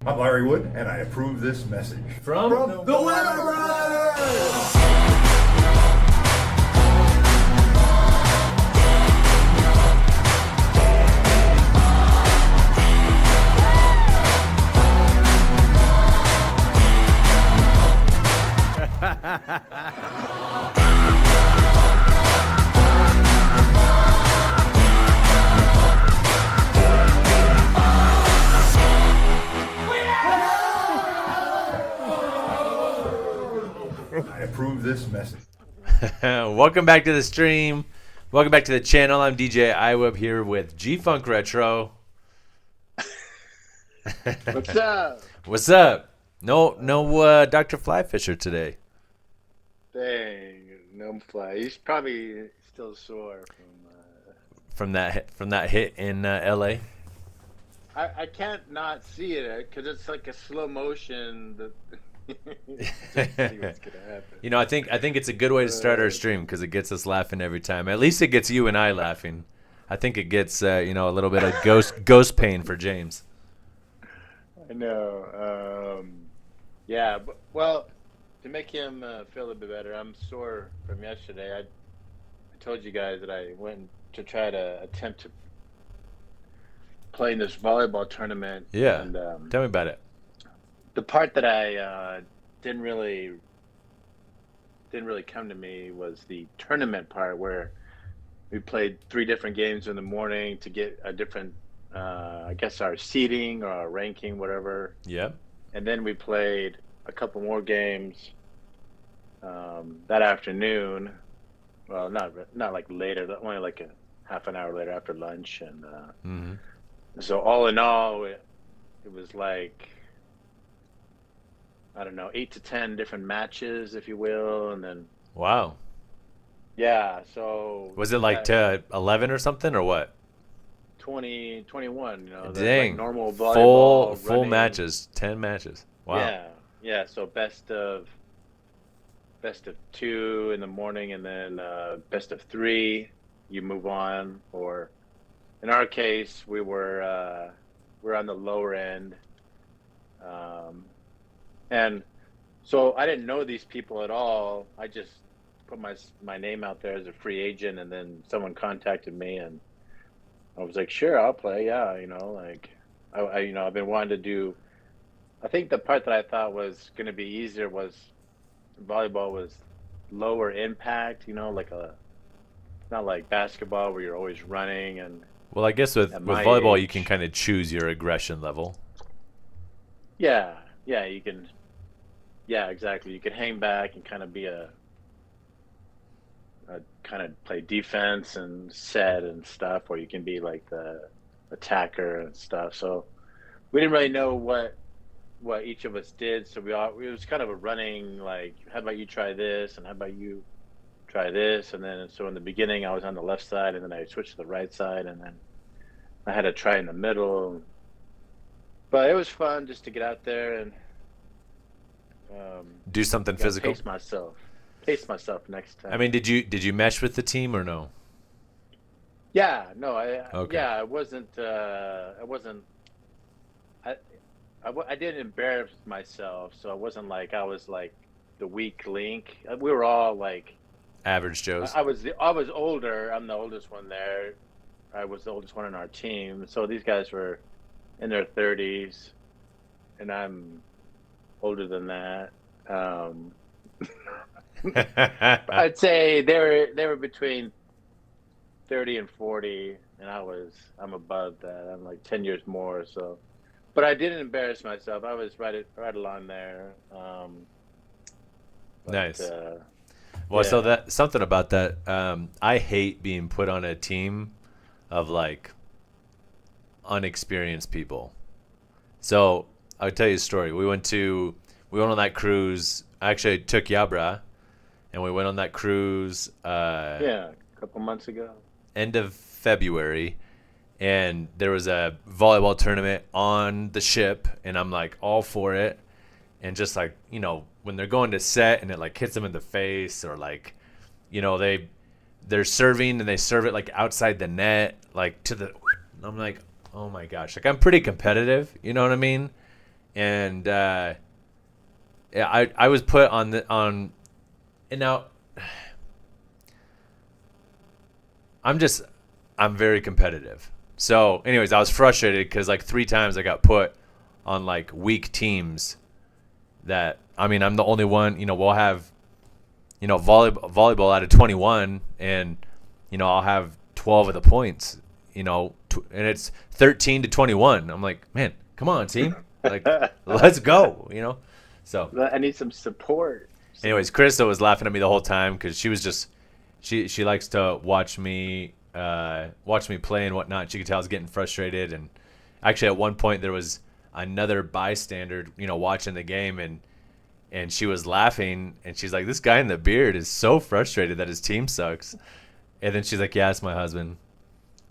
I'm Larry Wood, and I approve this message. From the Weather Brothers! I approve this message. Welcome back to the stream. Welcome back to the channel. I'm DJ iWeb here with G-Funk Retro. What's up? What's up? No, Dr. Flyfisher today. Dang, no fly. He's probably still sore From that hit in L.A. I can't not see it because it's like a slow motion. Just see what's gonna happen. You know, I think it's a good way to start our stream because it gets us laughing every time. At least it gets you and I laughing. I think it gets a little bit of ghost pain for James. I know. Yeah, but, well, to make him feel a bit better, I'm sore from yesterday. I told you guys that I went to try to attempt to play in this volleyball tournament. Yeah. And, Tell me about it. the part that I didn't really come to me was the tournament part where we played 3 different games in the morning to get a different, I guess our seeding or our ranking, whatever. Yeah. And then we played a couple more games that afternoon. Well, not like later, only like a half an hour later after lunch. And so all in all, it was like, I don't know, 8 to 10 different matches, if you will, and then Wow. yeah. So Was it like to 11 or something or what? 20, 21? You know, the, Dang. like normal volleyball Full running. matches, 10 matches. Wow. Yeah. So best of 2 in the morning, and then best of 3. You move on, or in our case, we're on the lower end. And so I didn't know these people at all. I just put my name out there as a free agent, and then someone contacted me, and I was like, sure, I'll play. Yeah, like I've been wanting to do. I think the part that I thought was going to be easier was volleyball was lower impact. Like not like basketball where you're always running and. Well, I guess with my volleyball, age. you can kind of choose your aggression level. Yeah, you can. Yeah, exactly. You could hang back and kind of be a kind of play defense and set and stuff, or you can be like the attacker and stuff. So we didn't really know what each of us did. So it was kind of a running, like, how about you try this, and how about you try this, and then so in the beginning I was on the left side, and then I switched to the right side, and then I had to try in the middle. But it was fun just to get out there and Do something physical. Pace myself next time. I mean, did you mesh with the team or no? Yeah, no, Okay. yeah, I didn't embarrass myself, so it wasn't like I was like the weak link. We were all like Average Joes. I was older. I'm the oldest one there. I was the oldest one on our team. So these guys were in their 30s, and I'm older than that. I'd say they were between 30 and 40, and I'm above that. I'm like 10 years more. So, but I didn't embarrass myself. I was right along there. Nice. yeah. Well, so that something about that. I hate being put on a team of like unexperienced people. So I'll tell you a story. We went on that cruise. Actually, I took Yabra, and we went on that cruise. Yeah, a couple months ago. End of February, and there was a volleyball tournament on the ship, and I'm like all for it. And just like, when they're going to set and it like hits them in the face, or like, they're serving and they serve it like outside the net, like to the, I'm like, oh my gosh, like I'm pretty competitive, you know what I mean? and yeah, I was put on and now I'm very competitive. So, anyways, I was frustrated because like 3 times I got put on like weak teams. That I mean, I'm the only one. We'll have volleyball out of 21, and I'll have 12 of the points. And it's 13 to 21. I'm like, man, come on, team, like let's go. So I need some support. anyways, Krista was laughing at me the whole time because she was just she likes to watch me play and whatnot. She could tell I was getting frustrated, and actually at one point there was another bystander, watching the game, and she was laughing, and she's like, "This guy in the beard is so frustrated that his team sucks." And then she's like, "Yeah, it's my husband.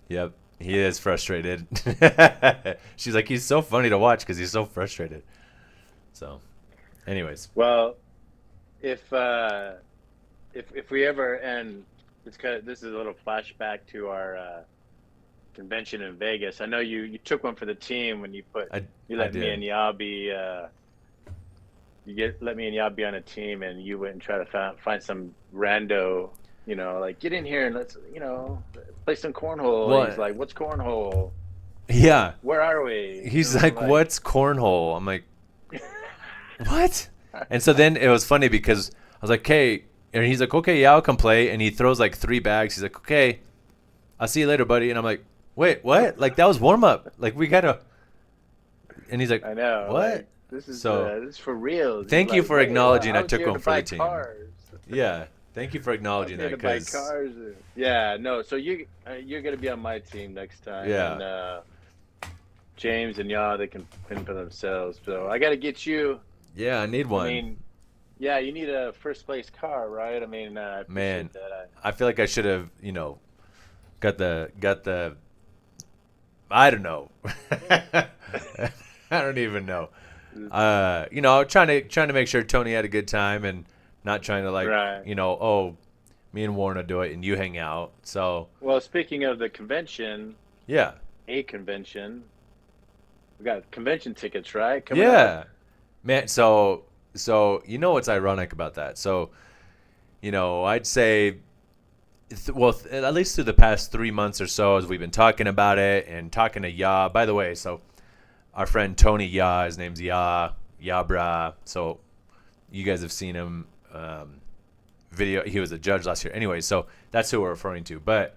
Yep, he is frustrated." She's like, "He's so funny to watch because he's so frustrated." So, anyways, Well, if we ever, and this is a little flashback to our convention in Vegas. I know you took one for the team when you let me and Yabi let me and Yabi on a team, and you went and try to find some rando, like, get in here and let's play some cornhole. Well, He's like, "What's cornhole? yeah, Where are we?" he's like, "What's cornhole?" I'm like, "What?" And so then it was funny because I was like, "Okay," and he's like, "Okay, yeah, I'll come play." And he throws like 3 bags. He's like, "Okay, I'll see you later, buddy." And I'm like, "Wait, what? Like that was warm up. Like we gotta." And he's like, I know. "What?" Like, this is for real. Thank you for acknowledging I took one for the team. Cars. Yeah, thank you for acknowledging that because cars. Yeah, no. So you're gonna be on my team next time. Yeah. And, James and they can fend for themselves. So I got to get you. Yeah, I need one. I mean, yeah, you need a first place car, right? I mean, man, that. I feel like I should have, got the. I don't know. I don't even know. Trying to make sure Tony had a good time and not trying to like, Right. Oh, me and Warren will do it and you hang out. So. Well, speaking of the convention. Yeah. A convention. We got convention tickets, right? Coming up. Man. So what's ironic about that? So, I'd say. At least through the past 3 months or so, as we've been talking about it and talking to Ya. By the way, so our friend Tony Ya, his name's Yabra. So you guys have seen him video. He was a judge last year. Anyway, so that's who we're referring to. But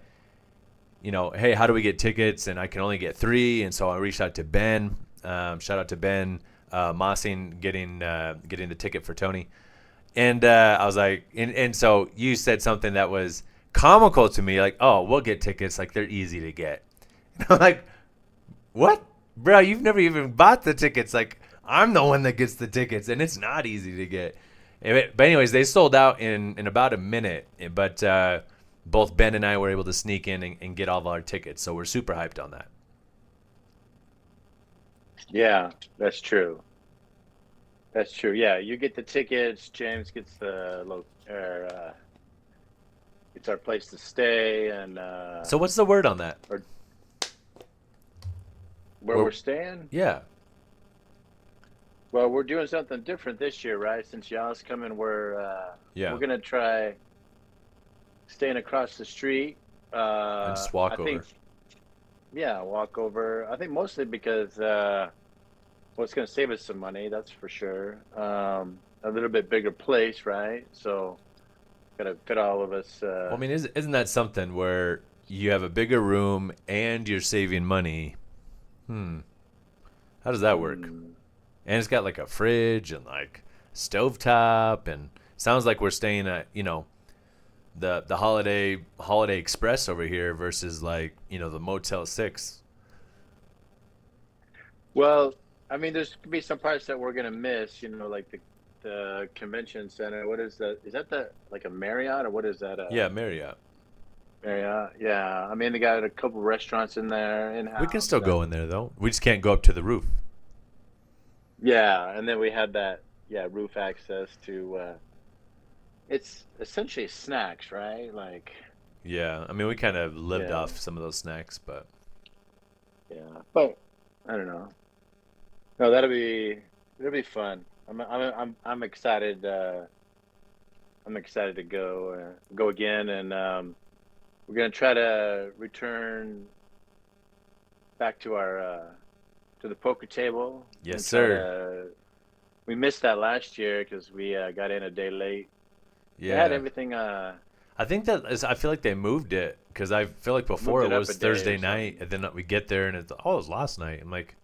hey, how do we get tickets? And I can only get 3, and so I reached out to Ben. Shout out to Ben Mossing getting the ticket for Tony. And I was like, and so you said something that was comical to me, like, "Oh, we'll get tickets, like they're easy to get." And I'm like, "What, bro? You've never even bought the tickets. Like, I'm the one that gets the tickets, and it's not easy to get." But anyways, they sold out in about a minute. But both Ben and I were able to sneak in and get all of our tickets, so we're super hyped on that. Yeah, that's true. That's true. Yeah, you get the tickets. James gets it's our place to stay, and So what's the word on that? Where we're staying? Yeah. Well, we're doing something different this year, right? Since y'all's coming, we're gonna try staying across the street. And just walk over. Walk over. I think mostly because it's gonna save us some money, that's for sure. A little bit bigger place, right? So gotta fit all of us. Well, I mean, isn't that something where you have a bigger room and you're saving money? How does that work? And it's got like a fridge and like stovetop, and sounds like we're staying at the Holiday Express over here versus like the Motel 6. Well, I mean, there's gonna be some parts that we're gonna miss. Like the convention center. What is that? Is that like a Marriott, or what is that? Yeah, Marriott. Marriott. Yeah. I mean, they got a couple restaurants in there. In-house. We can still go in there though. We just can't go up to the roof. Yeah, and then we had that roof access to. It's essentially snacks, right? Like. Yeah, I mean, we kind of lived off some of those snacks, but. Yeah, but I don't know. No, that'll be It'll be fun. I'm excited. I'm excited to go again, and we're gonna try to return back to our to the poker table. Yes, And sir. we missed that last year because we got in a day late. They had Yeah. everything. I think that is, I feel like they moved it because I feel like before Moved it it up was a day Thursday or night, something. and then we get there and it's, oh, it was last night. I'm like,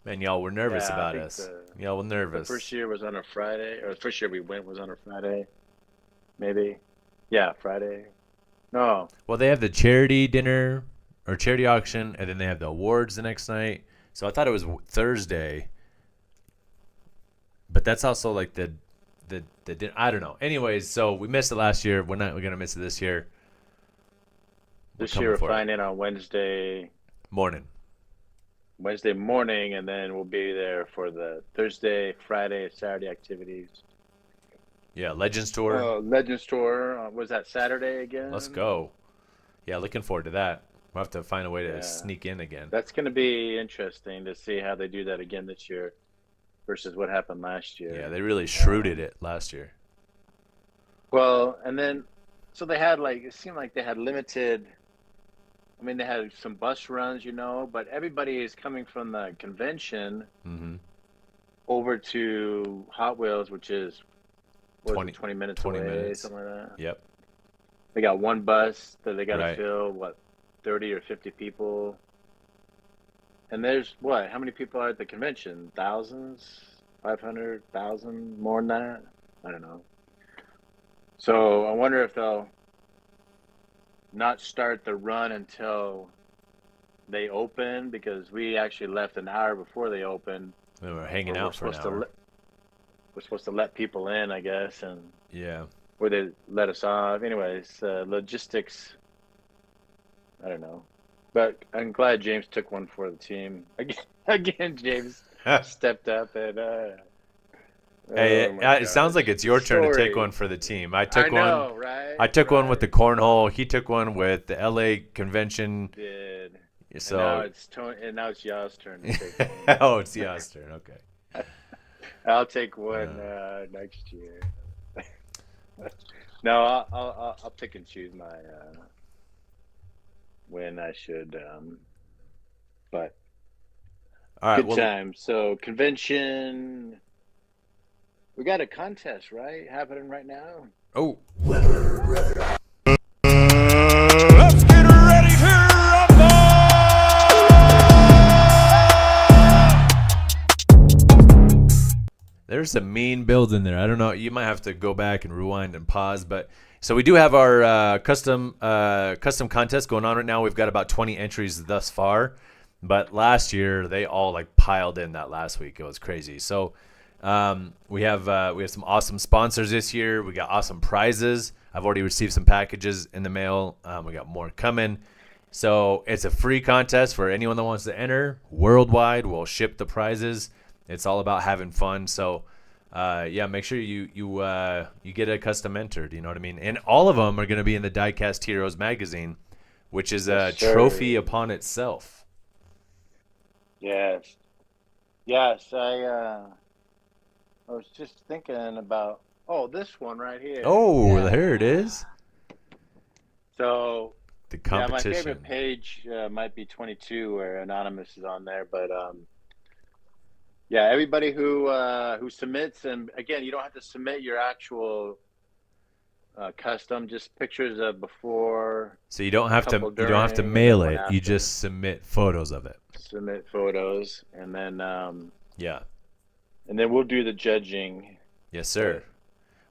man, y'all were nervous Yeah, I about think us. Y'all were the first nervous. year was on a Friday, or the first year we went was on a Friday, maybe. Yeah, Friday. No, Well, they have the charity dinner or charity auction, and then they have the awards the next night. So I thought it was Thursday, but that's also like the dinner. I don't know. Anyways, so we missed it last year. We're gonna miss it this year. We're this year coming we're for it. flying in on Morning. Wednesday morning, and then we'll be there for the Thursday, Friday, Saturday activities. Yeah, Legends Tour. Legends Tour. Was that Saturday again? Let's go. Yeah, looking forward to that. We'll have to find a way to Yeah. sneak in again. That's going to be interesting to see how they do that again this year versus what happened last year. Yeah, they really shrewded it last year. Well, and then, so they had like, it seemed like they had limited, I mean, they had some bus runs, but everybody is coming from the convention Mm-hmm. over to Hot Wheels, which is, what 20 was it, 20 minutes 20 away, minutes. something like that. Yep. They got one bus that they got to Right. fill, 30 or 50 people. And there's how many people are at the convention? Thousands? 500,000? More than that? I don't know. So I wonder if they'll not start the run until they open, because we actually left an hour before they opened. We were hanging We're out for an supposed to hour. we're supposed to let people in, I guess, and Yeah. where they let us off. Anyways, logistics, I don't know. But I'm glad James took one for the team. Again, James stepped up and Hey, oh my it sounds gosh. like it's your turn to take Story. one for the team. I I took one. know, right? I took one with the Right. cornhole. He took one with the LA convention. Did. And now So, it's Tony, and now it's y'all's turn to take one. oh, it's Ya's turn. Okay. I'll take one next year. No, I'll pick and choose my when I should. But All right. good Well, time. So convention. We got a contest, right? Happening right now. oh, Let's get ready to rumble! there's some mean builds in there. I don't know. You might have to go back and rewind and pause. But so we do have our custom contest going on right now. We've got about 20 entries thus far. But last year they all like piled in that last week. It was crazy. So we have some awesome sponsors this year. We got awesome prizes. I've already received some packages in the mail. We got more coming. So it's a free contest for anyone that wants to enter. Worldwide, we'll ship the prizes. It's all about having fun. So yeah, make sure you get a custom entered. You know what I mean? And all of them are going to be in the Diecast Heroes magazine, which is a Yes, sir. trophy upon itself. Yes. Yes. I was just thinking about this one right here. Oh, Yeah. there it is. So The yeah, competition. my favorite page might be 22, where Anonymous is on there, but yeah, everybody who submits, and again, you don't have to submit your actual custom, just pictures of before. So you don't have to couple during, mail one it. You after. just submit photos of it. Submit photos, and then Yeah. we'll do the judging. Yes, sir.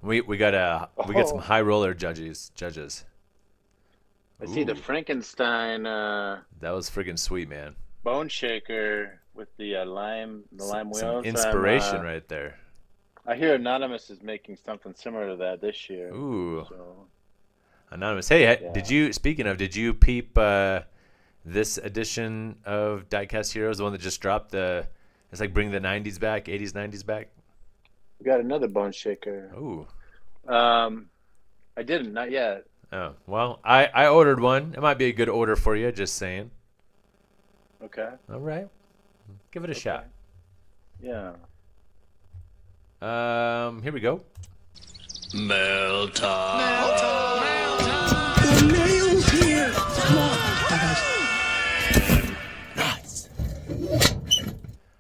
We got some Oh. high roller judges. I see the Ooh. Frankenstein That was friggin' sweet, man. bone shaker with the lime Some wheels. inspiration right there. I hear Anonymous is making something similar to that this year. Ooh. So, Anonymous. Hey, Yeah. did you peep this edition of Diecast Heroes, the one that just dropped? It's like bring the 90s back, 80s, 90s back. we got another bone shaker. Ooh. I didn't, not yet. Oh, well, I ordered one. It might be a good order for you, just saying. Okay. All right. Give it a shot. Yeah. Here we go.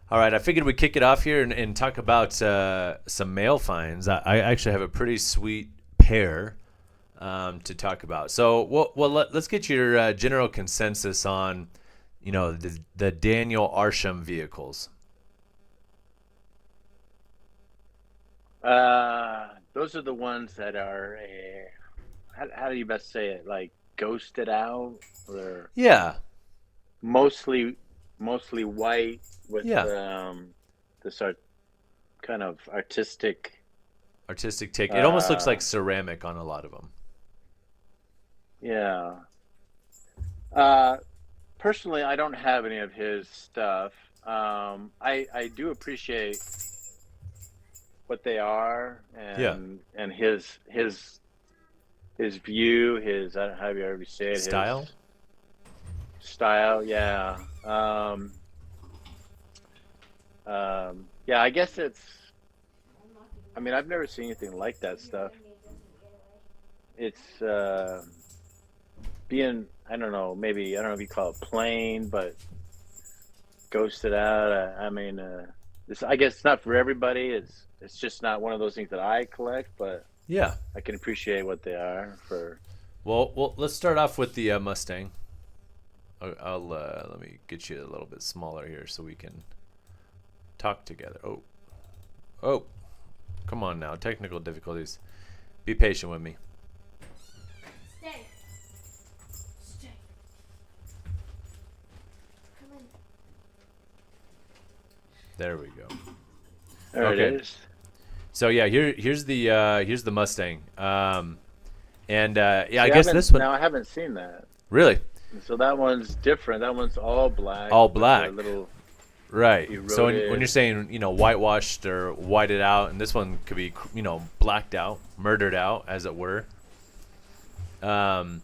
All right, I figured we'd kick it off here and talk about some mail finds. I actually have a pretty sweet pair to talk about. So, let's get your general consensus on, the Daniel Arsham vehicles. Those are the ones that are, how do you best say it? Like ghosted out, or Yeah. mostly white with this kind of artistic take. It almost looks like ceramic on a lot of them. Yeah. Personally, I don't have any of his stuff. I do appreciate what they are, and his view, his, I don't know how you ever say it, Style. his style, yeah. Yeah, I guess I mean, I've never seen anything like that stuff. It's being, I don't know, maybe, I don't know if you call it plain, but ghosted out. I mean, I guess it's not for everybody. It's just not one of those things that I collect, but Yeah. I can appreciate what they are for. Well, let's start off with the Mustang. I'll let me get you a little bit smaller here so we can talk together. Oh, come on now, technical difficulties. Be patient with me. Stay. Come in. There we go. There Okay. it is. So yeah, here's the Mustang. And I See, guess this one Now I haven't seen that. really. So that one's different. That one's all black. All with a black. little. Right. So when Eroded. you're saying, whitewashed or whited out, and this one could be, blacked out, murdered out, as it were. But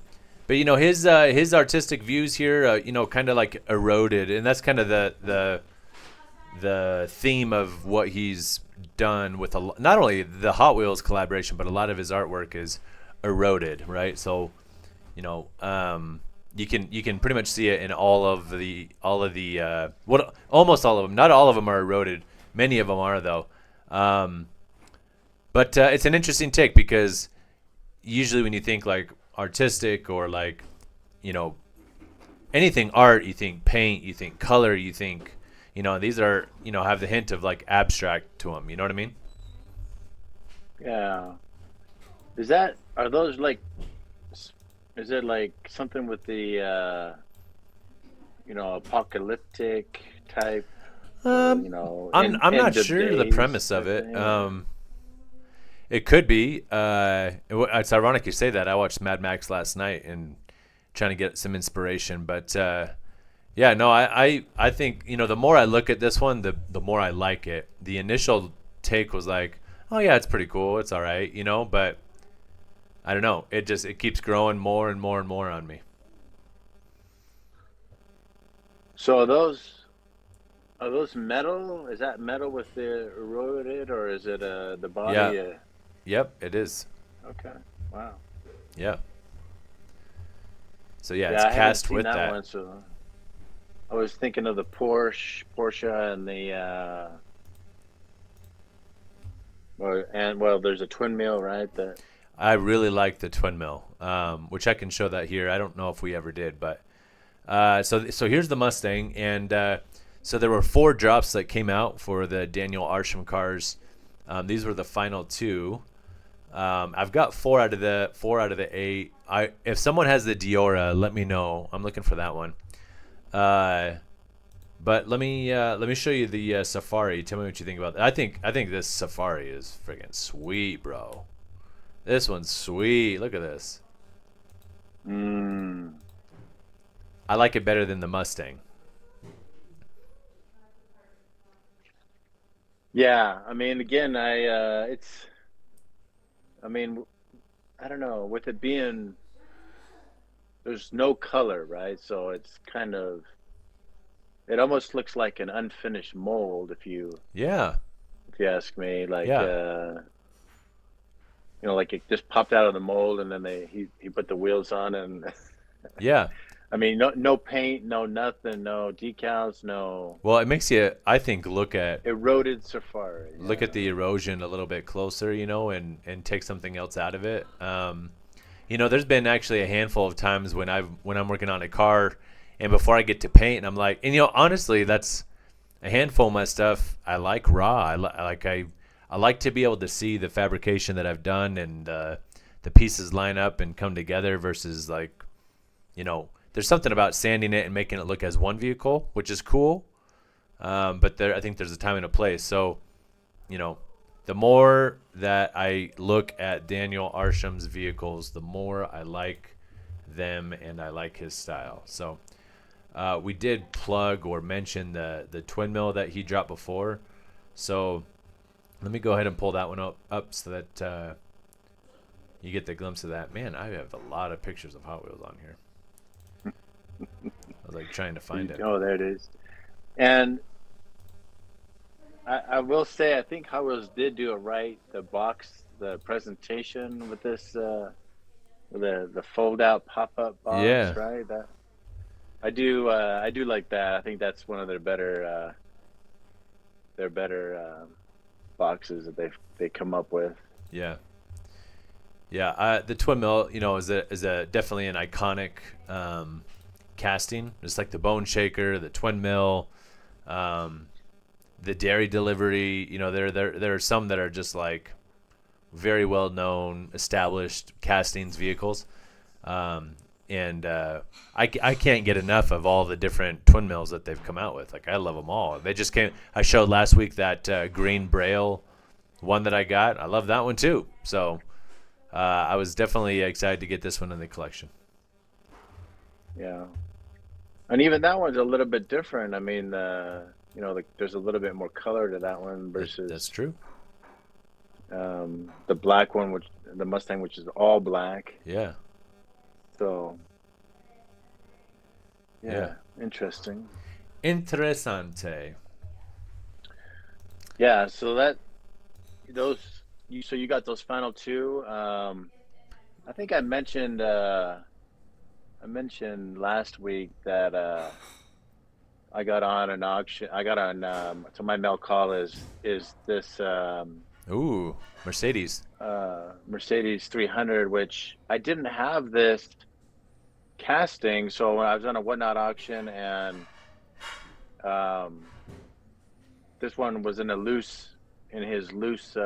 his artistic views here, kind of like eroded, and that's kind of the theme of what he's done with not only the Hot Wheels collaboration, but a lot of his artwork is eroded, right? So, you can pretty much see it in almost all of them. Not all of them are eroded. Many of them are though. But it's an interesting take because usually when you think like artistic or like, anything art, you think paint, you think color, you think, these are, have the hint of like abstract to them. You know what I mean? Yeah. Are those like? Is it like something with the, apocalyptic type? I'm not sure the premise of it. It could be. It's ironic you say that. I watched Mad Max last night and trying to get some inspiration. But I think the more I look at this one, the more I like it. The initial take was like, oh yeah, it's pretty cool. It's all right, but. I don't know. It keeps growing more and more and more on me. So are those metal? Is that metal with the eroded, or is it the body? Yeah. Yep, it is. Okay. Wow. Yeah. So yeah, I it's haven't cast seen with that. one, so I was thinking of the Porsche, and the there's a twin mill, right? I really like the twin mill, which I can show that here. I don't know if we ever did, but so here's the Mustang, and so there were 4 drops that came out for the Daniel Arsham cars. These were the final 2. I've got 4 out of the 8. If someone has the Diora, let me know. I'm looking for that one. But let me show you the Safari. Tell me what you think about that. I think this Safari is friggin' sweet, bro. This one's sweet. Look at this. I like it better than the Mustang. Yeah, I mean, again, I don't know, with it being, there's no color, right? So it's kind of, it almost looks like an unfinished mold if you if you ask me. Like, Yeah. Like it just popped out of the mold, and then he put the wheels on, and Yeah. I mean, no paint, no nothing, no decals, no Well, it makes you, I think, eroded Safari. look Yeah. at the erosion a little bit closer, and take something else out of it. There's been actually a handful of times when I'm working on a car, and before I get to paint, and I'm like, and honestly, that's a handful of my stuff. I like raw. I like to be able to see the fabrication that I've done, and the pieces line up and come together versus like, there's something about sanding it and making it look as one vehicle, which is cool. But I think there's a time and a place. So, the more that I look at Daniel Arsham's vehicles, the more I like them and I like his style. So we did plug or mention the twin mill that he dropped before. So let me go ahead and pull that one up so that you get the glimpse of that. Man, I have a lot of pictures of Hot Wheels on here. I was like trying to find it. Oh, there it is. And I will say, I think Hot Wheels did do it right. The presentation with this, the fold out pop up box, Yeah. right? That I do like that. I think that's one of their better boxes that they come up with. Yeah. Yeah, the twin mill, is a definitely an iconic casting. It's like the Bone Shaker, the twin mill, the dairy delivery. There are some that are just like very well known, established castings vehicles, and I can't get enough of all the different twin mills that they've come out with. Like, I love them all. They just came. I showed last week that green Braille one that I got. I love that one too. So. I was definitely excited to get this one in the collection. Yeah, and even that one's a little bit different. I mean, there's a little bit more color to that one versus That's true. the black one, the Mustang, which is all black. Yeah. So, Yeah. Interesting. Interessante. Yeah, so you got those final two. I think I mentioned last week that I got on an auction. I got on. So my mail call is this Ooh, Mercedes. Mercedes 300, which I didn't have this casting. So when I was on a Whatnot auction, and this one was in his loose.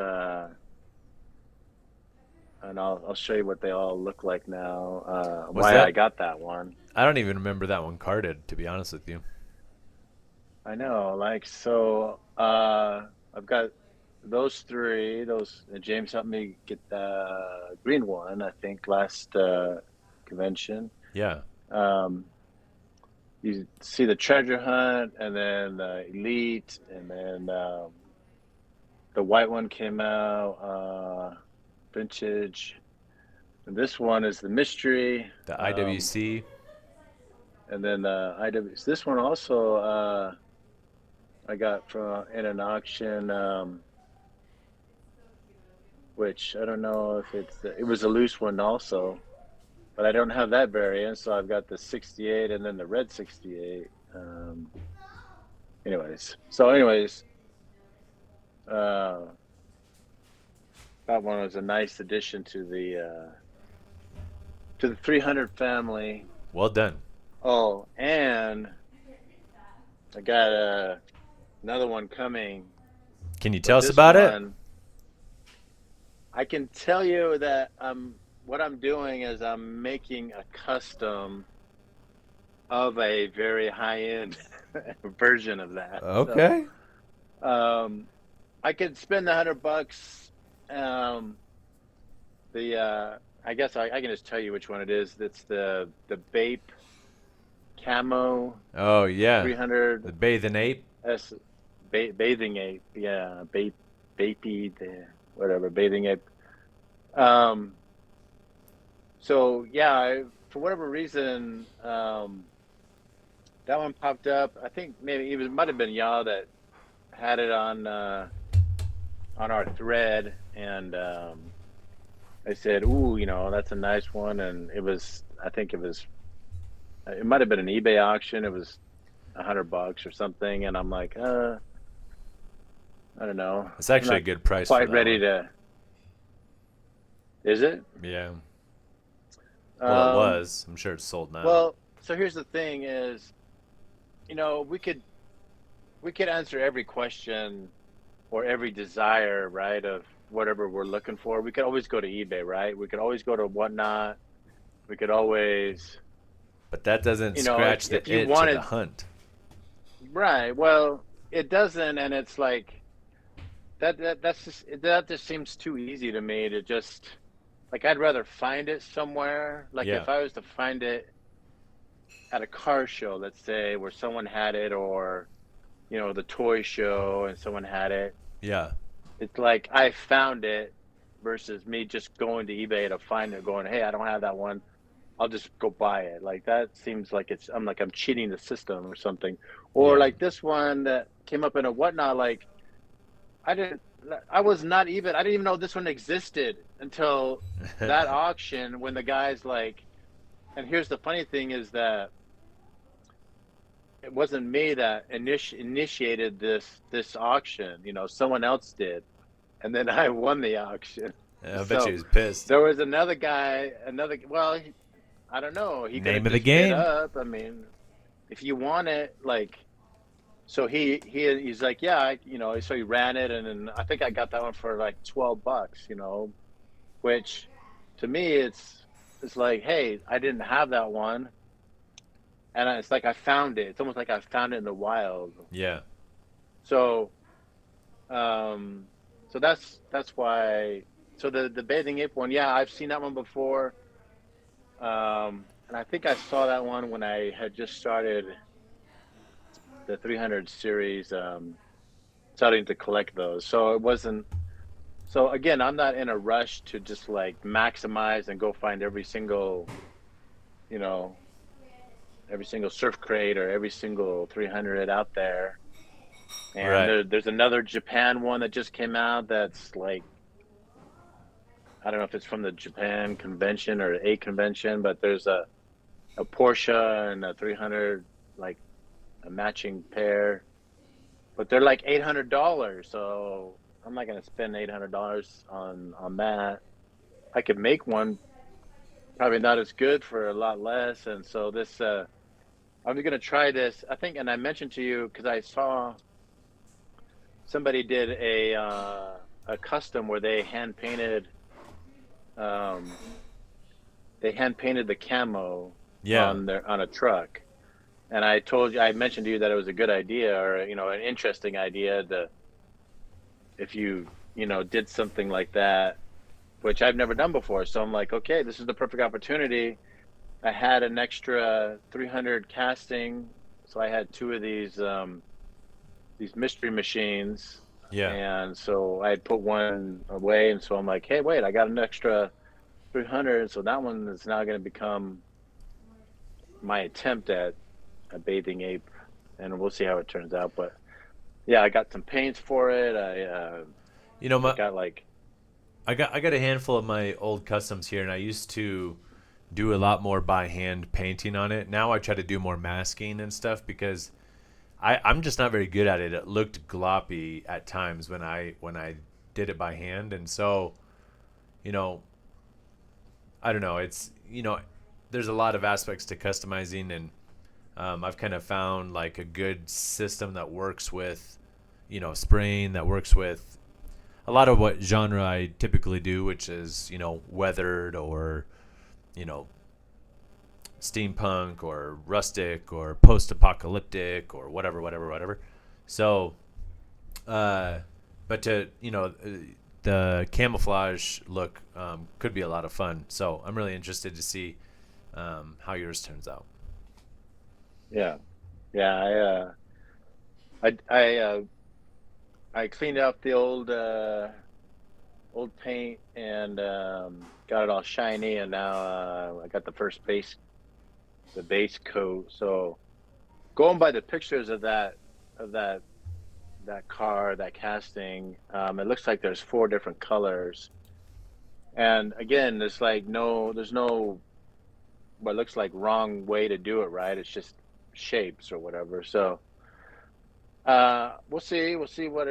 And I'll show you what they all look like now. Why I got that one. I don't even remember that one carded, to be honest with you. I know, so I've got those three. James helped me get the green one, I think, last convention. Yeah. You see the Treasure Hunt, and then Elite, and then the white one came out. Vintage, and this one is the Mystery, The IWC, and then the IWC. This one also I got in an auction, which I don't know if it was a loose one also, but I don't have that variant, so I've got the 68 and then the red 68. Anyways. That one was a nice addition to the 300 family. well done. Oh, and I got another one coming. Can you tell us about it? I can tell you that what I'm doing is I'm making a custom of a very high-end version of that. Okay. So, I could spend the $100. I guess I can just tell you which one it is. It's the Bape Camo. Oh yeah. 300. The Bathing Ape. Bathing Ape. Yeah, Bapey, whatever, Bathing Ape. So yeah, for whatever reason, that one popped up. I think maybe it might have been y'all that had it on on our thread, and I said, "Ooh, that's a nice one." And I think it might have been an eBay auction. It was $100 or something, and I'm like, I don't know. It's actually I'm a good price. quite for that ready one. to. Is it? Yeah. Well, it Um, was. I'm sure it's sold now. Well, so here's the thing: is we could answer every question or every desire, right, of whatever we're looking for. We could always go to eBay, right? We could always go to Whatnot. We could always, but that doesn't you know, scratch if the you itch wanted, of the hunt. right? Well, it doesn't, and it's like that just seems too easy to me to just like I'd rather find it somewhere. Like Yeah. if I was to find it at a car show, let's say, where someone had it, or the toy show and someone had it. Yeah. It's like I found it versus me just going to eBay to find it, going, hey, I don't have that one. I'll just go buy it. Like that seems like I'm cheating the system or something. Or Yeah. like this one that came up in a Whatnot, like I didn't even know this one existed until that auction when the guy's like, and here's the funny thing is that it wasn't me that initiated this auction. Someone else did, and then I won the auction. I bet So you was pissed. there was another guy, well, I don't know. He could Name have of the just bid game. up. I mean, if you want it, like, so he's like, yeah, so he ran it, and then I think I got that one for like $12, which to me it's like, hey, I didn't have that one. And it's like I found it. It's almost like I found it in the wild. Yeah. So, so that's why. So the bathing ape one, yeah, I've seen that one before. And I think I saw that one when I had just started the 300 series, starting to collect those. So it wasn't. So again, I'm not in a rush to just like maximize and go find every single surf crate or every single 300 out there. And Right. there's another Japan one that just came out that's like, I don't know if it's from the Japan convention or a convention, but there's a Porsche and a 300, like a matching pair, but they're like $800. So I'm not going to spend $800 on that. I could make one probably not as good for a lot less. And so this, I'm going to try this. I think, and I mentioned to you because I saw somebody did a custom where they hand painted the camo Yeah. on a truck. And I mentioned to you that it was a good idea, or an interesting idea if you did something like that, which I've never done before. So I'm like, okay, this is the perfect opportunity. I had an extra 300 casting, so I had two of these mystery machines. Yeah. And so I had put one away, and so I'm like, hey, wait, I got an extra 300, so that one is now going to become my attempt at a bathing ape, and we'll see how it turns out. But yeah, I got some paints for it. I got like, I got a handful of my old customs here, and I used to do a lot more by hand painting on it. Now I try to do more masking and stuff because I'm just not very good at it. It looked gloppy at times when I did it by hand, and so I don't know. It's there's a lot of aspects to customizing, and I've kind of found like a good system that works with spraying, that works with a lot of what genre I typically do, which is weathered or steampunk or rustic or post-apocalyptic or whatever. So but to the camouflage look could be a lot of fun, so I'm really interested to see how yours turns out. yeah. I cleaned out the old paint and got it all shiny, and now I got the base coat. So going by the pictures of that car, that casting. It looks like there's 4 different colors, and again, there's no what looks like wrong way to do it, right? It's just shapes or whatever. So we'll see. We'll see what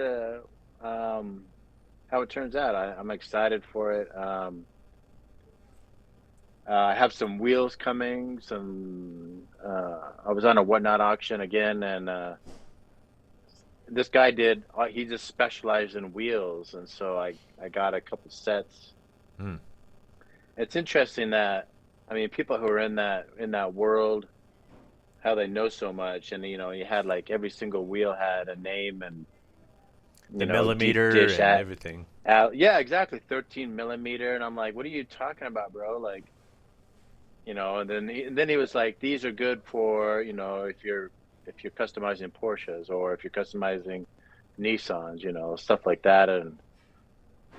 how it turns out. I'm excited for it. I have some wheels coming. I was on a Whatnot auction again, and this guy he just specialized in wheels, and so I got a couple sets. Mm. It's interesting that, I mean, people who are in that world, how they know so much, and you had like every single wheel had a name and The millimeter and everything. yeah, exactly, 13 millimeter, and I'm like, what are you talking about, bro? Like, and then he was like, these are good for if you're customizing Porsches or if you're customizing Nissans, stuff like that, and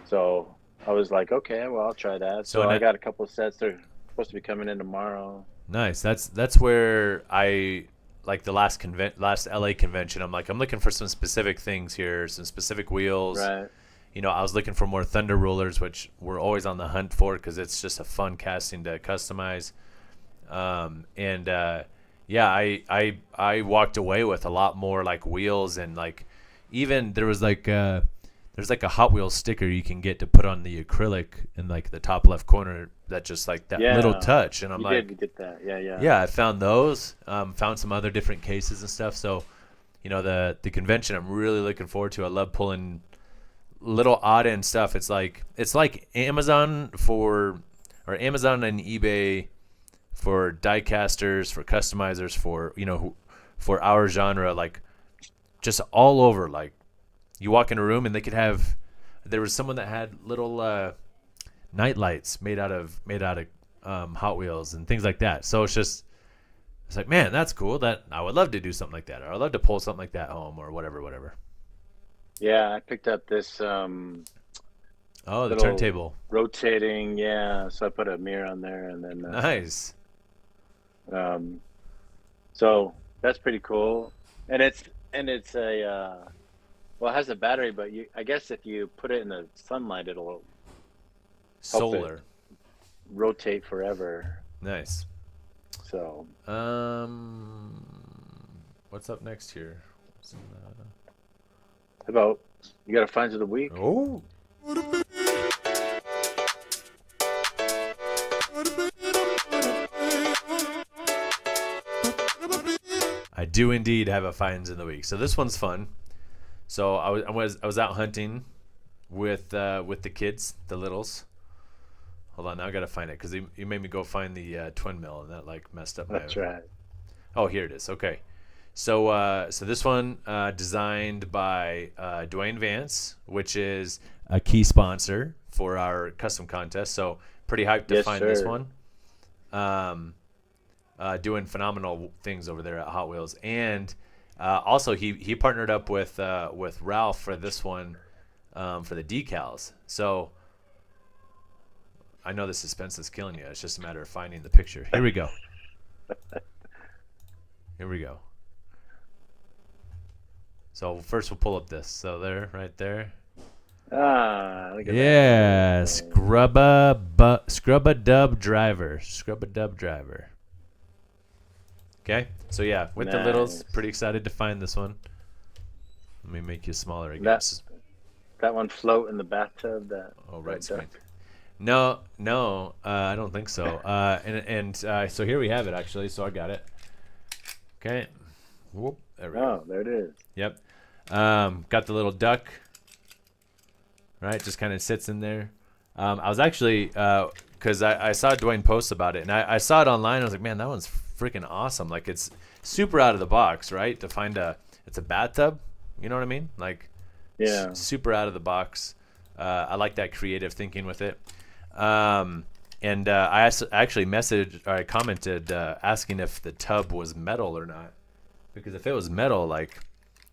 so I was like, okay, well, I'll try that. So I got a couple of sets. They're supposed to be coming in tomorrow. Nice. That's where I like the last LA convention. I'm looking for some specific things here, some specific wheels. Right. I was looking for more Thunder rollers, which we're always on the hunt for because it's just a fun casting to customize. I walked away with a lot more like wheels, and like even there's like a Hot Wheels sticker you can get to put on the acrylic in like the top left corner, that just like that little touch, and I'm you did get that. yeah, I found those, found some other different cases and stuff. So the convention I'm really looking forward to. I love pulling little odd end stuff. It's like Amazon Amazon and eBay for die casters, for customizers, for our genre, like just all over. Like you walk in a room and there was someone that had little night lights made out of Hot Wheels and things like that. So it's like, man, that's cool. That I would love to do something like that, or I'd love to pull something like that home, or whatever. Yeah, I picked up this the turntable rotating. Yeah, so I put a mirror on there, and then nice. So that's pretty cool, and it's a well, it has a battery, but I guess if you put it in the sunlight, it'll solar rotate forever. Nice. So what's up next here? How about you got to finds of the week? Oh. I do indeed have a finds in the week. So this one's fun. So I was out hunting with the kids, the littles. Hold on, now I gotta find it because you made me go find the twin mill, and that like messed up my. That's right. Oh, here it is. Okay. So this one designed by Dwayne Vance, which is a key sponsor for our custom contest. So pretty hyped to find this one. Doing phenomenal things over there at Hot Wheels, and also he partnered up with Ralph for this one, for the decals. So I know the suspense is killing you. It's just a matter of finding the picture. Here we go. Here we go. So first we'll pull up this. So there, right there. Look at yeah, that. Scrub-a-dub driver. Scrub-a-dub driver. Okay, so yeah, with the littles, pretty excited to find this one. Let me make you smaller again. That one float in the bathtub. Right screen. No, I don't think so. So here we have it actually. So I got it. Okay. Whoop. There we go. Oh, there it is. Yep. Got the little duck. Right, just kind of sits in there. I was actually because I saw Dwayne post about it, and I saw it online. I was like, man, that one's freaking awesome. Like it's super out of the box, right? To find it's a bathtub. You know what I mean? Like, yeah, super out of the box. I like that creative thinking with it. I actually I commented asking if the tub was metal or not, because if it was metal, like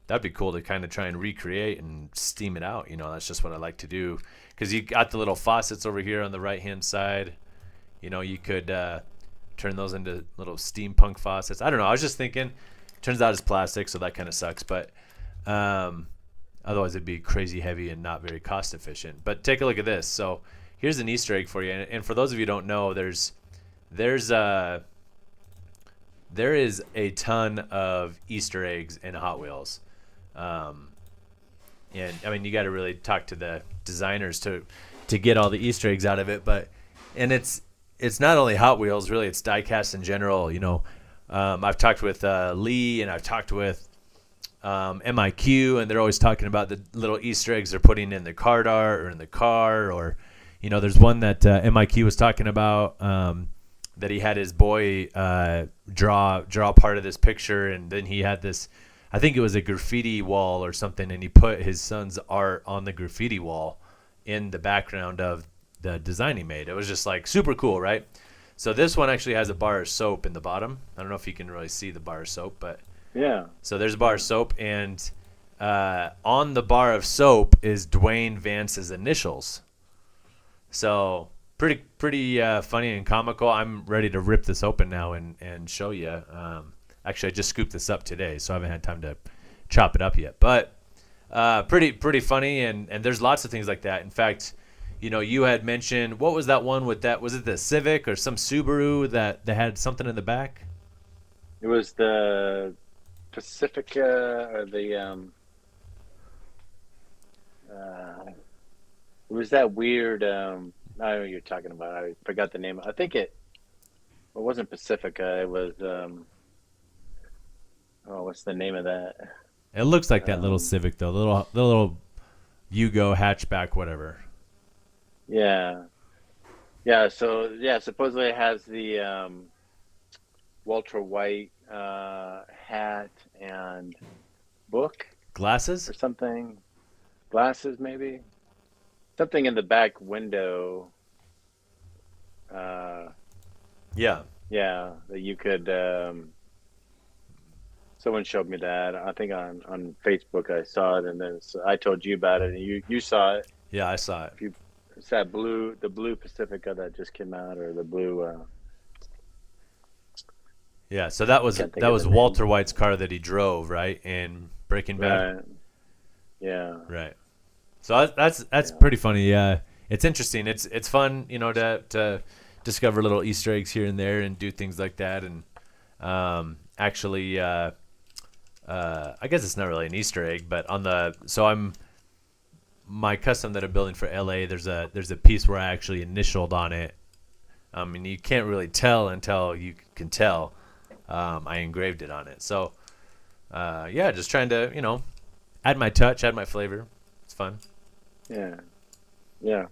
that'd be cool to kind of try and recreate and steam it out. That's just what I like to do. Because you got the little faucets over here on the right hand side. You could turn those into little steampunk faucets. I don't know. I was just thinking. Turns out it's plastic, so that kind of sucks. But Otherwise, it'd be crazy heavy and not very cost efficient. But take a look at this. So here's an Easter egg for you. And for those of you who don't know, there is a ton of Easter eggs in Hot Wheels. And I mean, you got to really talk to the designers to get all the Easter eggs out of it. And it's not only Hot Wheels, really, it's diecast in general. You know, I've talked with Lee, and I've talked with MIQ, and they're always talking about the little Easter eggs they're putting in the card art or in the car, or, you know, there's one that MIQ was talking about that he had his boy draw part of this picture, and then he had this, I think it was a graffiti wall or something, and he put his son's art on the graffiti wall in the background of the design he made. It was just like super cool, right? So this one actually has a bar of soap in the bottom. I don't know if you can really see the bar of soap, but Yeah. so there's a bar of soap, and on the bar of soap is Dwayne Vance's initials. So pretty funny and comical. I'm ready to rip this open now and show you. Actually, I just scooped this up today, so I haven't had time to chop it up yet. But pretty funny, and there's lots of things like that. In fact, you know, you had mentioned, what was that one with that? Was it the Civic or some Subaru that had something in the back? It was the Pacifica, or the it was that weird I don't know what you're talking about. I forgot the name. I think it wasn't Pacifica. It was what's the name of that? It looks like that little Civic though, the little Yugo hatchback, whatever. Yeah. So supposedly it has the Walter White hat and book Glasses? or something, glasses maybe, something in the back window. Yeah. That you could. Someone showed me that. I think on Facebook I saw it, and then I told you about it, and you saw it. Yeah, I saw it. It's that the blue Pacifica that just came out, or the blue. Yeah, so that was Can't think of the name. Walter White's car that he drove, right? In Breaking Bad. Right. Yeah. Right. So that's pretty funny. Yeah, it's interesting. It's fun, you know, to discover little Easter eggs here and there and do things like that. And actually, I guess it's not really an Easter egg, but my custom that I'm building for LA. There's a piece where I actually initialed on it. And you can't really tell until you can tell. I engraved it on it. So, yeah, just trying to, you know, add my touch, add my flavor. It's fun. Yeah. Well,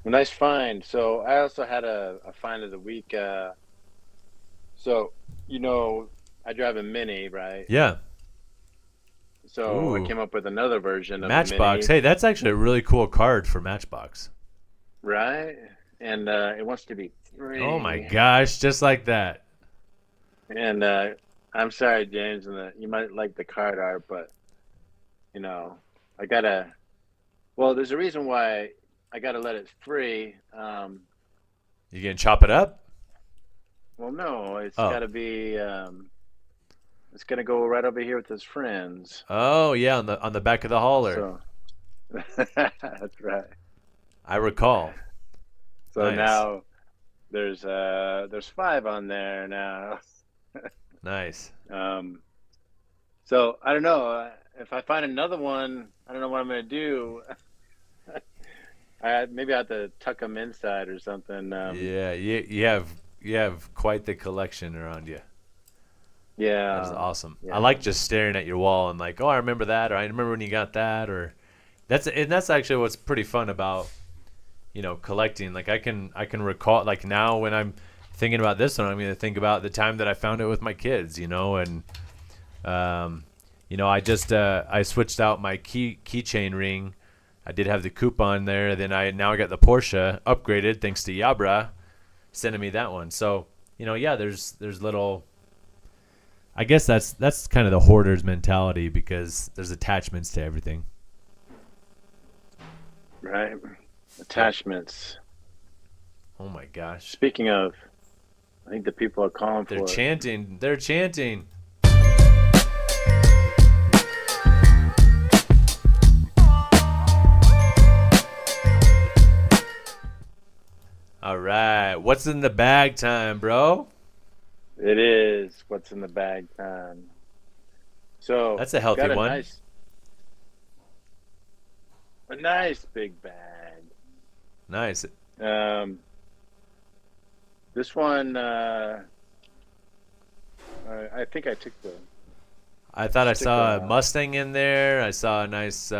nice find. So I also had a find of the week. So, you know, I drive a Mini, right? Yeah. So I Ooh. came up with another version of Matchbox. the Mini, Hey, that's actually a really cool card for Matchbox. right? And it wants to be free. Oh my gosh, just like that. And I'm sorry, James, and you might like the card art, but you know, well, there's a reason why I gotta let it free. You gonna chop it up? Well, no, it's Oh. gotta be. It's gonna go right over here with his friends. Oh yeah, on the back of the hauler. So that's right. I recall. So Nice. now there's 5 on there now. Nice. So I don't know if I find another one. I don't know what I'm gonna do. Maybe I have to tuck them inside or something. Yeah, you have quite the collection around you. Yeah. That is awesome. yeah. I like just staring at your wall and like, oh, I remember that, or I remember when you got that, or that's actually what's pretty fun about, you know, collecting. Like I can recall, like now when I'm thinking about this one, I'm going to think about the time that I found it with my kids, you know, and you know, I switched out my keychain ring. I did have the coupon there. Then I got the Porsche upgraded thanks to Yabra sending me that one. So, you know, yeah, there's little. I guess that's kind of the hoarder's mentality because there's attachments to everything. Right. Attachments. Oh my gosh. Speaking of, I think the people are calling They're for it. chanting. They're chanting. All right. What's in the bag time, bro? It is what's in the bag time. So That's a healthy got one. A nice big bag. Nice. This one, I think I took the. I thought I Sticker saw a out. Mustang in there. I saw a nice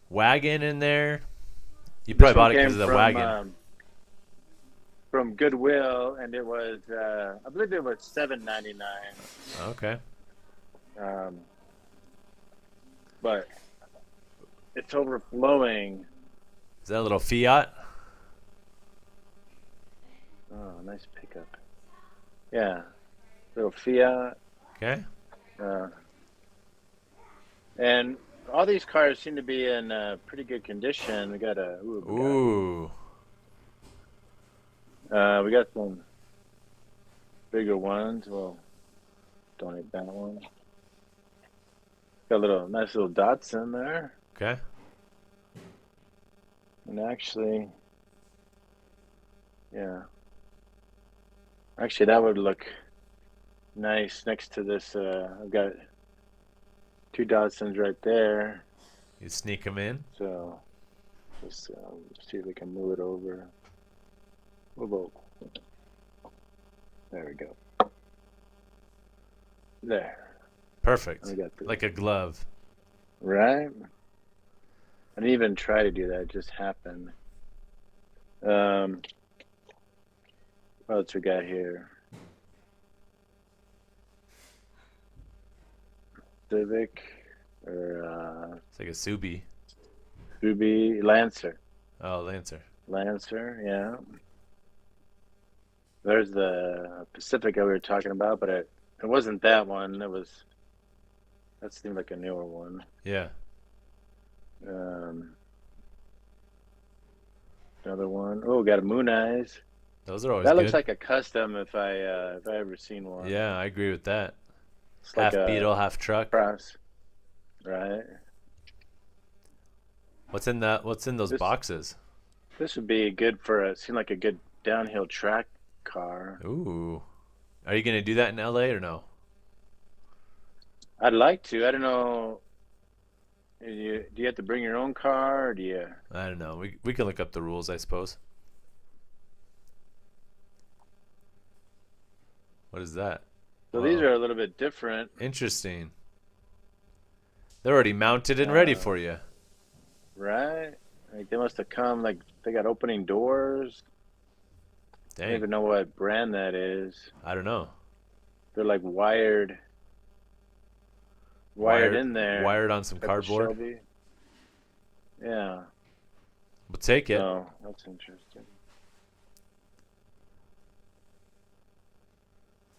wagon in there. You This probably one bought it because came of the wagon. From Goodwill, and it was, I believe it was $7.99. Okay. But it's overflowing. Is that a little Fiat? Oh, nice pickup. Yeah, little Fiat. Okay. And all these cars seem to be in pretty good condition. We got a Ooh. we got some bigger ones. We'll donate that one. Got a nice little Datsun there. Okay. And actually, yeah. Actually, that would look nice next to this. I've got two Datsuns right there. You sneak them in. So let's see if we can move it over. Whoa. There we go. There. Perfect. We got this. Like a glove. Right? I didn't even try to do that. It just happened. What else we got here? Civic or It's like a Subi. Subi Lancer. Oh, Lancer. Lancer, yeah. There's the Pacifica we were talking about, but it wasn't that one. That seemed like a newer one. Yeah. Another one. Oh, got a Moon Eyes. Those are always That good. looks like a custom if I ever seen one. Yeah, I agree with that. It's Half like a Beetle, half truck. cross. Right. What's in those This- boxes? This would be good for seem like a good downhill track car. Ooh. Are you gonna do that in LA or no? I'd like to. I don't know. Do you have to bring your own car, or do you? I don't know. We can look up the rules, I suppose. What is that? So these Whoa. are a little bit different, Interesting. They're already mounted and ready for you. right? Like they must have come. Like they got opening doors. I don't Dang. even know what brand that is. I don't know. They're like wired in there. Wired on some Got the cardboard. Shelby. Yeah. We'll take it. Oh, that's interesting.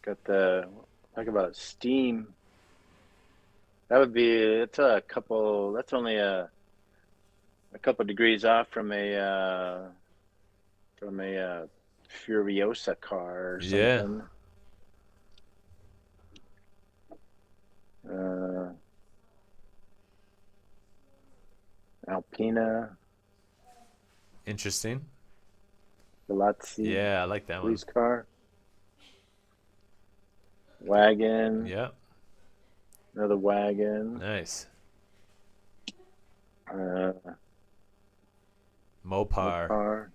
Got the talk about steam. That would be it's a couple. That's only a couple degrees off from a Furiosa car or Yeah. something. Alpina, Interesting. Galazzi, Yeah, I like that one. police car, wagon, Yeah. another wagon, Nice. Mopar. car,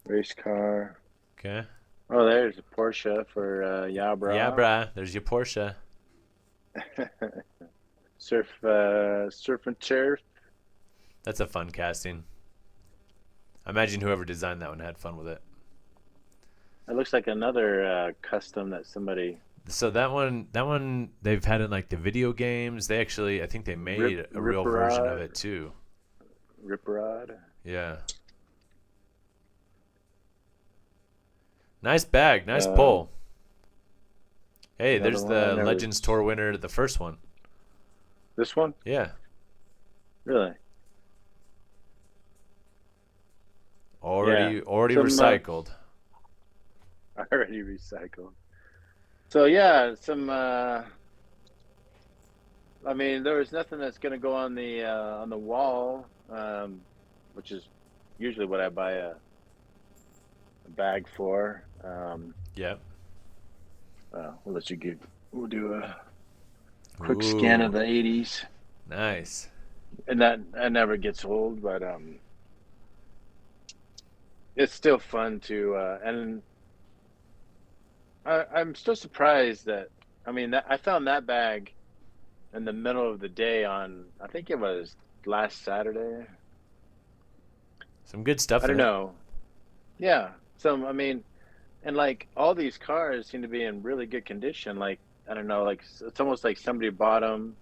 race car. Okay. Oh, there's a Porsche for Yabra. Yeah, brah. There's your Porsche. Surf and turf. That's a fun casting. I imagine whoever designed that one had fun with it. It looks like another custom that somebody. So that one they've had in like the video games. They actually, I think they made a real version of it too. Rip Rod. Yeah. Nice bag, nice pull. Hey, another there's one the I never- Legends Tour winner, the first one. This one? Yeah. Really? Already Some, recycled. Already recycled. So yeah, I mean, there was nothing that's gonna go on the wall, which is usually what I buy a bag for. Yeah. We'll let you give. We'll do a quick scan of the 80s, Nice. and that never gets old. But it's still fun to. And I'm still surprised that. I mean, I found that bag in the middle of the day on. I think it was last Saturday. Some good stuff. I don't there. know. Yeah. So I mean, and like all these cars seem to be in really good condition. Like I don't know, like it's almost like somebody bought them.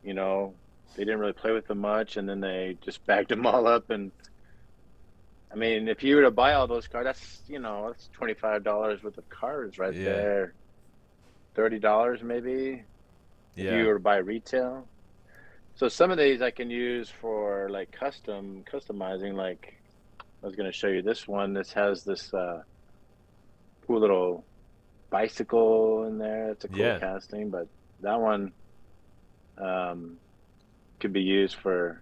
You know, they didn't really play with them much, and then they just bagged them all up. And I mean, if you were to buy all those cars, that's that's $25 worth of cars right Yeah. there. $30 maybe if you were to buy retail. So some of these I can use for like customizing. Like I was going to show you this one. This has this cool little bicycle in there. It's a cool Yeah. casting, but that one could be used for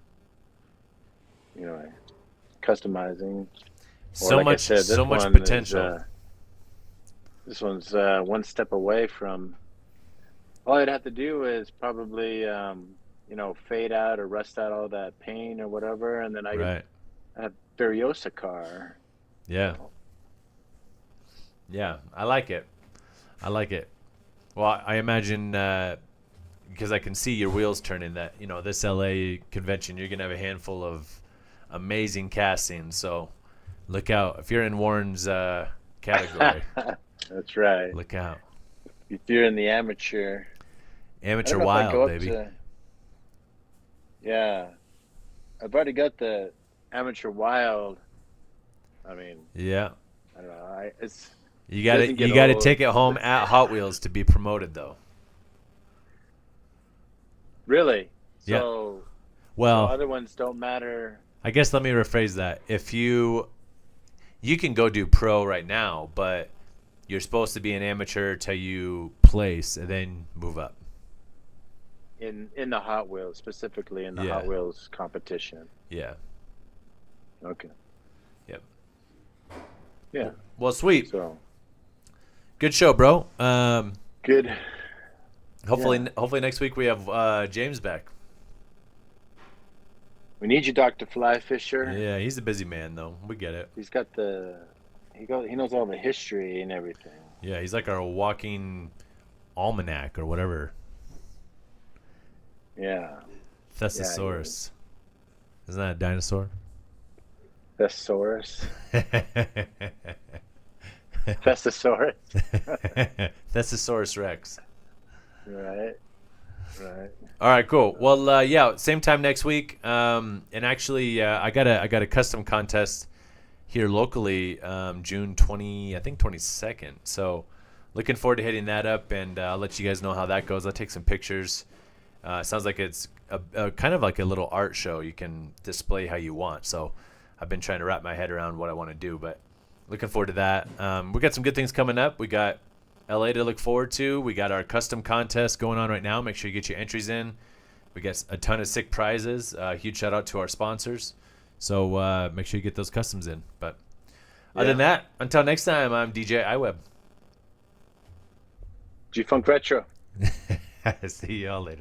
customizing. Or So like I much, said, this so much one potential. this one's one step away from. All I'd have to do is probably fade out or rust out all that paint or whatever, and then I Right. get a Furiosa car. Yeah. Yeah, I like it. I like it. Well, I imagine because I can see your wheels turning that, this LA convention, you're going to have a handful of amazing castings. So look out. If you're in Warren's category, That's right. look out. If you're in the amateur, I Amateur don't know if I go wild, up baby. yeah, I've already got the amateur wild. I mean, Yeah. I don't know. It's You got doesn't to get you got to old. take it home at Hot Wheels to be promoted though. really Yeah. so. Well, other ones don't matter. I guess let me rephrase that. If you can go do pro right now, but you're supposed to be an amateur till you place and then move up. In the Hot Wheels, specifically in the Yeah. Hot Wheels competition. Yeah. Okay. Yep. Yeah. Well, sweet. So Good show, bro. good. Hopefully next week we have James back. We need you, Dr. Fly Fisher. Yeah, he's a busy man though. We get it. He's got he knows all the history and everything. Yeah, he's like our walking almanac or whatever. Yeah. Thesaurus. Isn't that a dinosaur? Thesaurus. Thesaurus. Thesaurus Rex. Right. Right. All right, cool. Well, yeah, same time next week. And actually, I got a custom contest here locally, June 22nd. So, looking forward to hitting that up, and I'll let you guys know how that goes. I'll take some pictures. Sounds like it's a kind of like a little art show. You can display how you want. So, I've been trying to wrap my head around what I want to do, but looking forward to that. We got some good things coming up. We got LA to look forward to. We got our custom contest going on right now. Make sure you get your entries in. We got a ton of sick prizes. Huge shout out to our sponsors. So make sure you get those customs in. But other than that, until next time, I'm DJ iWeb. G-Funk Retro. See y'all later.